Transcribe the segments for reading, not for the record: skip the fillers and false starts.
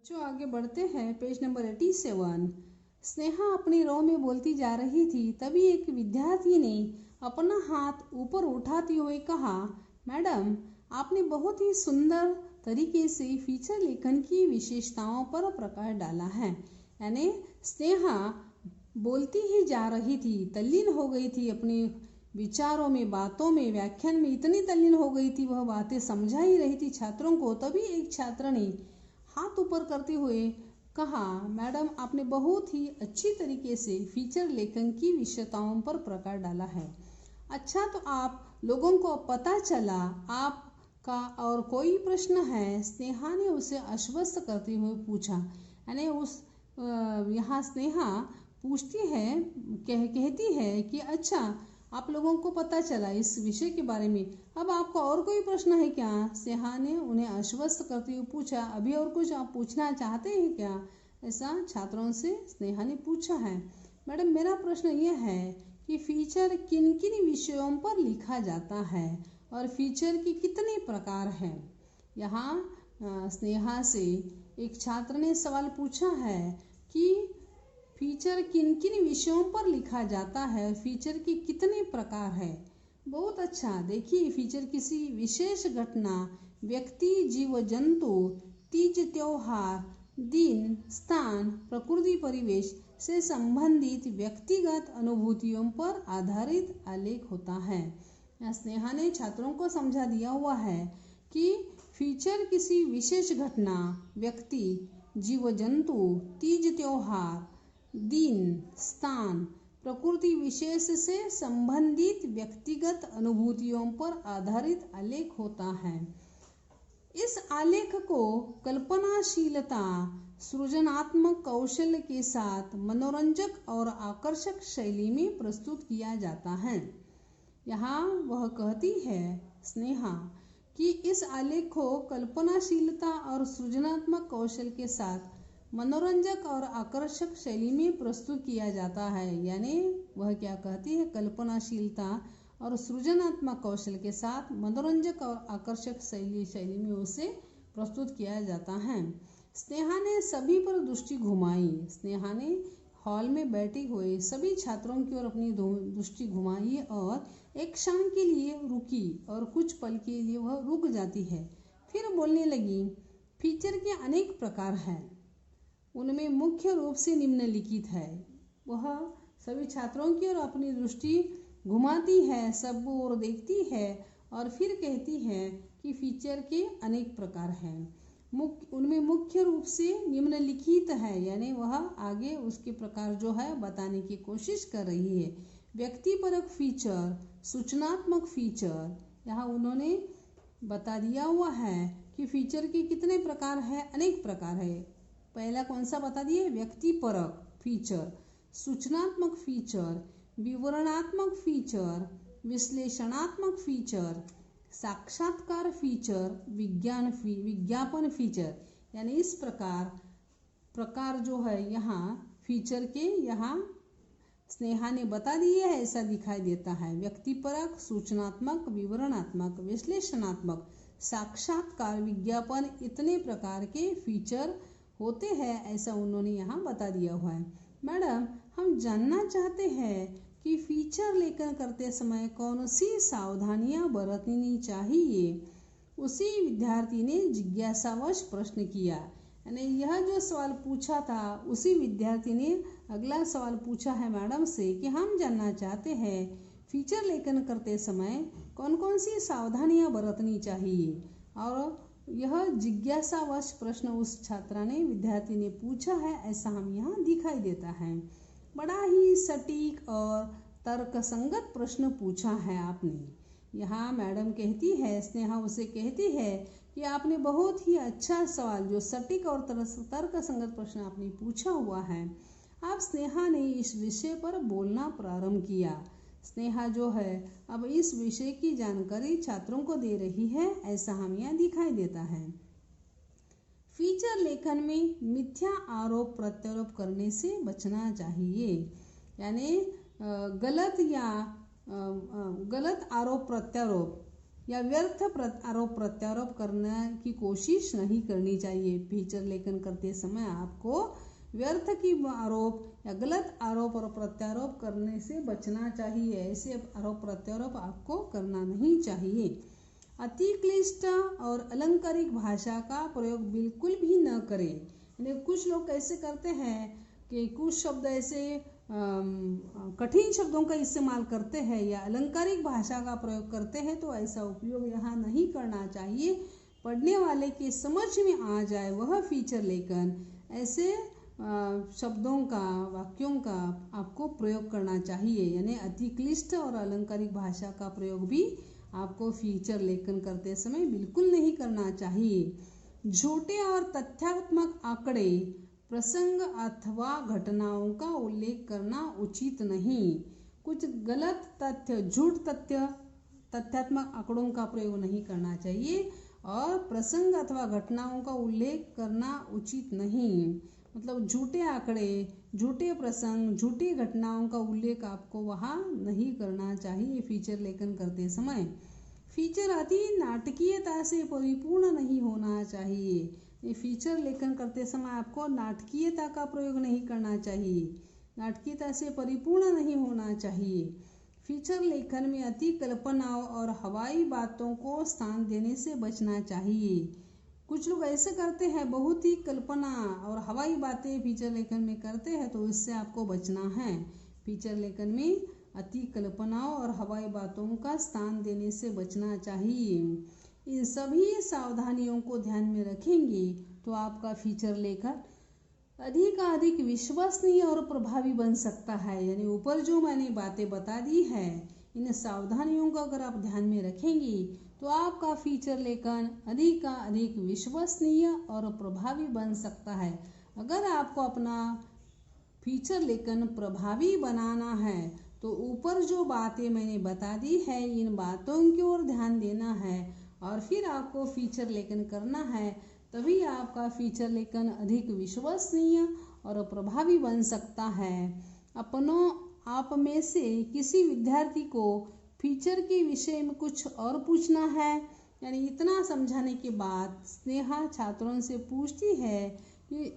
जो आगे बढ़ते हैं, पेज नंबर 87। स्नेहा अपनी रो में बोलती जा रही थी, तभी एक विद्यार्थी ने अपना हाथ ऊपर उठाते हुए कहा, मैडम, आपने बहुत ही सुंदर तरीके से फीचर लेखन की विशेषताओं पर प्रकाश डाला है। यानी स्नेहा बोलती ही जा रही थी, तल्लीन हो गई थी अपने विचारों में, बातों में, व्याख्यान में इतनी तल्लीन हो गई थी, वह बातें समझा ही रही थी छात्रों को। तभी एक छात्र ने हाथ ऊपर करते हुए कहा, मैडम, आपने बहुत ही अच्छी तरीके से फीचर लेखन की विशेषताओं पर प्रकाश डाला है। अच्छा, तो आप लोगों को पता चला आपका और कोई प्रश्न है? स्नेहा ने उसे आश्वस्त करते हुए पूछा। यानी यहाँ स्नेहा पूछती है, कहती है कि अच्छा, आप लोगों को पता चला इस विषय के बारे में, अब आपको और कोई प्रश्न है क्या? स्नेहा ने उन्हें आश्वस्त करते हुए पूछा। अभी और कुछ आप पूछना चाहते हैं क्या? ऐसा छात्रों से स्नेहा ने पूछा है। मैडम, मेरा प्रश्न यह है कि फीचर किन किन विषयों पर लिखा जाता है और फीचर के कितने प्रकार हैं? यहाँ स्नेहा से एक छात्र ने सवाल पूछा है कि फीचर किन किन विषयों पर लिखा जाता है, फीचर के कितने प्रकार है। बहुत अच्छा, देखिए, फीचर किसी विशेष घटना, व्यक्ति, जीव जंतु, तीज त्योहार, दिन, स्थान, प्रकृति, परिवेश से संबंधित व्यक्तिगत अनुभूतियों पर आधारित आलेख होता है। स्नेहा ने छात्रों को समझा दिया हुआ है कि फीचर किसी विशेष घटना, व्यक्ति, जीव जंतु, तीज त्योहार, दिन, स्थान, प्रकृति विशेष से संबंधित व्यक्तिगत अनुभूतियों पर आधारित आलेख होता है। इस आलेख को कल्पनाशीलता, सृजनात्मक कौशल के साथ मनोरंजक और आकर्षक शैली में प्रस्तुत किया जाता है। यहाँ वह कहती है स्नेहा कि इस आलेख को कल्पनाशीलता और सृजनात्मक कौशल के साथ मनोरंजक और आकर्षक शैली में प्रस्तुत किया जाता है। यानी वह क्या कहती है? कल्पनाशीलता और सृजनात्मक कौशल के साथ मनोरंजक और आकर्षक शैली में उसे प्रस्तुत किया जाता है। स्नेहा ने सभी पर दृष्टि घुमाई। स्नेहा ने हॉल में बैठे हुए सभी छात्रों की ओर अपनी दृष्टि घुमाई और एक क्षण के लिए रुकी और कुछ पल के लिए वह रुक जाती है, फिर बोलने लगी, फीचर के अनेक प्रकार हैं, उनमें मुख्य रूप से निम्नलिखित है। वह सभी छात्रों की ओर अपनी दृष्टि घुमाती है, सब ओर देखती है और फिर कहती है कि फीचर के अनेक प्रकार हैं, उनमें मुख्य रूप से निम्नलिखित है। यानी वह आगे उसके प्रकार जो है बताने की कोशिश कर रही है। व्यक्तिपरक फीचर, सूचनात्मक फीचर, यहाँ उन्होंने बता दिया हुआ है कि फीचर के कितने प्रकार हैं, अनेक प्रकार है। पहला कौन सा बता दिए? व्यक्तिपरक फीचर, सूचनात्मक फीचर, विवरणात्मक फीचर, विश्लेषणात्मक फीचर, साक्षात्कार फीचर, विज्ञापन फीचर। यानी इस प्रकार जो है यहाँ फीचर के यहाँ स्नेहा ने बता दिए है, ऐसा दिखाई देता है। व्यक्तिपरक, सूचनात्मक, विवरणात्मक, विश्लेषणात्मक, साक्षात्कार, विज्ञापन, इतने प्रकार के फीचर होते हैं, ऐसा उन्होंने यहाँ बता दिया हुआ है। मैडम, हम जानना चाहते हैं कि फीचर लेखन करते समय कौन सी सावधानियाँ बरतनी चाहिए? उसी विद्यार्थी ने जिज्ञासावश प्रश्न किया। यानी यह जो सवाल पूछा था, उसी विद्यार्थी ने अगला सवाल पूछा है मैडम से कि हम जानना चाहते हैं फीचर लेखन करते समय कौन कौन सी सावधानियाँ बरतनी चाहिए। और यह जिज्ञासावश प्रश्न उस छात्रा ने, विद्यार्थी ने पूछा है, ऐसा हम यहाँ दिखाई देता है। बड़ा ही सटीक और तर्कसंगत प्रश्न पूछा है आपने। यहाँ मैडम कहती है, स्नेहा उसे कहती है कि आपने बहुत ही अच्छा सवाल, जो सटीक और तर्कसंगत प्रश्न आपने पूछा हुआ है। अब स्नेहा ने इस विषय पर बोलना प्रारंभ किया। स्नेहा जो है अब इस विषय की जानकारी छात्रों को दे रही है, ऐसा हम यहाँ दिखाई देता है। फीचर लेखन में मिथ्या आरोप प्रत्यारोप करने से बचना चाहिए। यानी गलत आरोप प्रत्यारोप या व्यर्थ आरोप प्रत्यारोप करने की कोशिश नहीं करनी चाहिए। फीचर लेखन करते समय आपको व्यर्थ की आरोप या गलत आरोप और प्रत्यारोप करने से बचना चाहिए। ऐसे आरोप प्रत्यारोप आपको करना नहीं चाहिए। अति क्लिष्ट और अलंकारिक भाषा का प्रयोग बिल्कुल भी न करें। यानी कुछ लोग कैसे करते हैं कि कुछ शब्द ऐसे कठिन शब्दों का इस्तेमाल करते हैं या अलंकारिक भाषा का प्रयोग करते हैं, तो ऐसा उपयोग यहाँ नहीं करना चाहिए। पढ़ने वाले के समझ में आ जाए वह फीचर लेखन, ऐसे शब्दों का, वाक्यों का आपको प्रयोग करना चाहिए। यानी अति क्लिष्ट और अलंकारिक भाषा का प्रयोग भी आपको फीचर लेखन करते समय बिल्कुल नहीं करना चाहिए। झूठे और तथ्यात्मक आंकड़े, प्रसंग अथवा घटनाओं का उल्लेख करना उचित नहीं। कुछ गलत तथ्य, झूठ तथ्य, तथ्यात्मक आंकड़ों का प्रयोग नहीं करना चाहिए और प्रसंग अथवा घटनाओं का उल्लेख करना उचित नहीं। मतलब झूठे आंकड़े, झूठे प्रसंग, झूठी घटनाओं का उल्लेख आपको वहाँ नहीं करना चाहिए फीचर लेखन करते समय। फीचर अति नाटकीयता से परिपूर्ण नहीं होना चाहिए। फीचर लेखन करते समय आपको नाटकीयता का प्रयोग नहीं करना चाहिए, नाटकीयता से परिपूर्ण नहीं होना चाहिए। फीचर लेखन में अति कल्पनाओं और हवाई बातों को स्थान देने से बचना चाहिए। कुछ लोग ऐसे करते हैं, बहुत ही कल्पना और हवाई बातें फीचर लेखन में करते हैं, तो इससे आपको बचना है। फीचर लेखन में अति कल्पनाओं और हवाई बातों का स्थान देने से बचना चाहिए। इन सभी सावधानियों को ध्यान में रखेंगे तो आपका फीचर लेखन अधिक विश्वसनीय और प्रभावी बन सकता है। यानी ऊपर जो मैंने बातें बता दी है, इन सावधानियों को अगर आप ध्यान में रखेंगे तो आपका फीचर लेखन अधिक विश्वसनीय और प्रभावी बन सकता है। अगर आपको अपना फीचर लेखन प्रभावी बनाना है तो ऊपर जो बातें मैंने बता दी है, इन बातों की ओर ध्यान देना है और फिर आपको फीचर लेखन करना है। तभी आपका फीचर लेखन अधिक विश्वसनीय और प्रभावी बन सकता है। अपनों आप में से किसी विद्यार्थी को फीचर के विषय में कुछ और पूछना है। यानी इतना समझाने के बाद स्नेहा छात्रों से पूछती है कि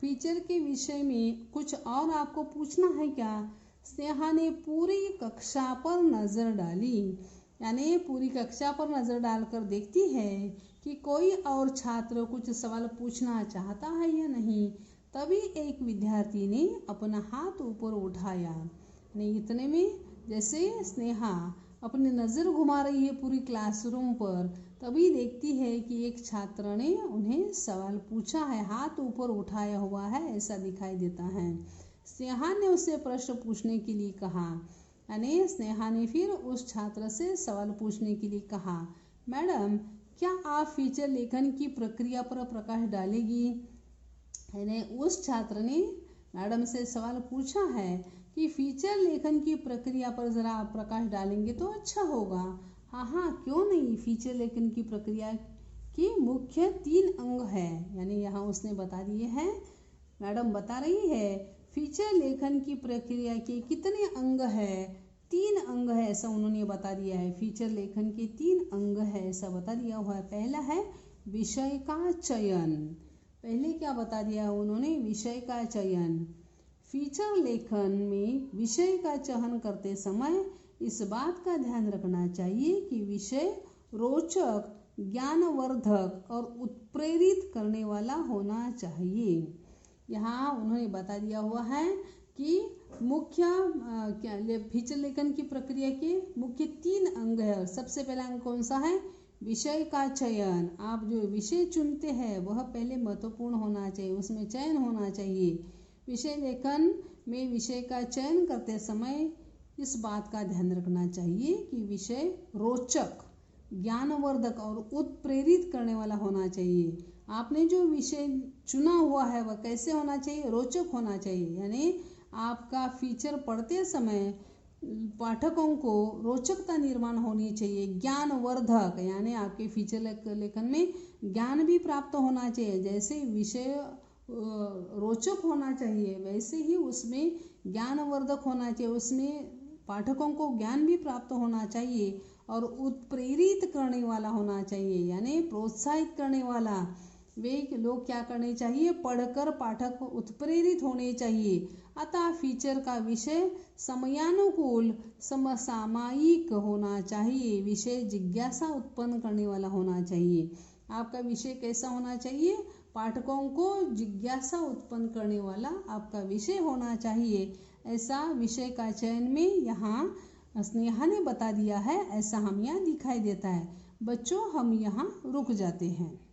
फीचर के विषय में कुछ और आपको पूछना है क्या। स्नेहा ने पूरी कक्षा पर नज़र डाली, यानी पूरी कक्षा पर नज़र डालकर देखती है कि कोई और छात्र कुछ सवाल पूछना चाहता है या नहीं। तभी एक विद्यार्थी ने अपना हाथ ऊपर उठाया। नहीं, इतने में जैसे स्नेहा अपनी नज़र घुमा रही है पूरी क्लासरूम पर, तभी देखती है कि एक छात्र ने उन्हें सवाल पूछा है, हाथ ऊपर उठाया हुआ है, ऐसा दिखाई देता है। स्नेहा ने उससे प्रश्न पूछने के लिए कहा। यानी स्नेहा ने फिर उस छात्र से सवाल पूछने के लिए कहा, मैडम क्या आप फीचर लेखन की प्रक्रिया पर प्रकाश डालेगी। यानी उस छात्र ने मैडम से सवाल पूछा है कि फीचर लेखन की प्रक्रिया पर ज़रा आप प्रकाश डालेंगे तो अच्छा होगा। हाँ, क्यों नहीं। फीचर लेखन की प्रक्रिया की मुख्य 3 अंग है। यानी यहाँ उसने बता दिए हैं, मैडम बता रही है फीचर लेखन की प्रक्रिया के कितने अंग है। 3 अंग है, ऐसा उन्होंने बता दिया है। फीचर लेखन के 3 अंग है, ऐसा बता दिया हुआ है। पहला है विषय का चयन। पहले क्या बता दिया है उन्होंने, विषय का चयन। फीचर लेखन में विषय का चयन करते समय इस बात का ध्यान रखना चाहिए कि विषय रोचक, ज्ञानवर्धक और उत्प्रेरित करने वाला होना चाहिए। यहाँ उन्होंने बता दिया हुआ है कि मुख्य फीचर लेखन की प्रक्रिया के मुख्य 3 अंग है। और सबसे पहला अंग कौन सा है, विषय का चयन। आप जो विषय चुनते हैं वह पहले महत्वपूर्ण होना चाहिए, उसमें चयन होना चाहिए। विषय लेखन में विषय का चयन करते समय इस बात का ध्यान रखना चाहिए कि विषय रोचक, ज्ञानवर्धक और उत्प्रेरित करने वाला होना चाहिए। आपने जो विषय चुना हुआ है वह कैसे होना चाहिए, रोचक होना चाहिए। यानी आपका फीचर पढ़ते समय पाठकों को रोचकता निर्माण होनी चाहिए। ज्ञानवर्धक, यानी आपके फीचर लेखन में ज्ञान भी प्राप्त होना चाहिए। जैसे विषय रोचक होना चाहिए वैसे ही उसमें ज्ञानवर्धक होना चाहिए, उसमें पाठकों को ज्ञान भी प्राप्त होना चाहिए और उत्प्रेरित करने वाला होना चाहिए, यानी प्रोत्साहित करने वाला। वे लोग क्या करने चाहिए, पढ़कर पाठक उत्प्रेरित होने चाहिए। अतः फीचर का विषय समयानुकूल समसामयिक होना चाहिए। विषय जिज्ञासा उत्पन्न करने वाला होना चाहिए। आपका विषय कैसा होना चाहिए, पाठकों को जिज्ञासा उत्पन्न करने वाला आपका विषय होना चाहिए। ऐसा विषय का चयन में यहाँ स्नेहा ने बता दिया है, ऐसा हम यहाँ दिखाई देता है। बच्चों हम यहाँ रुक जाते हैं।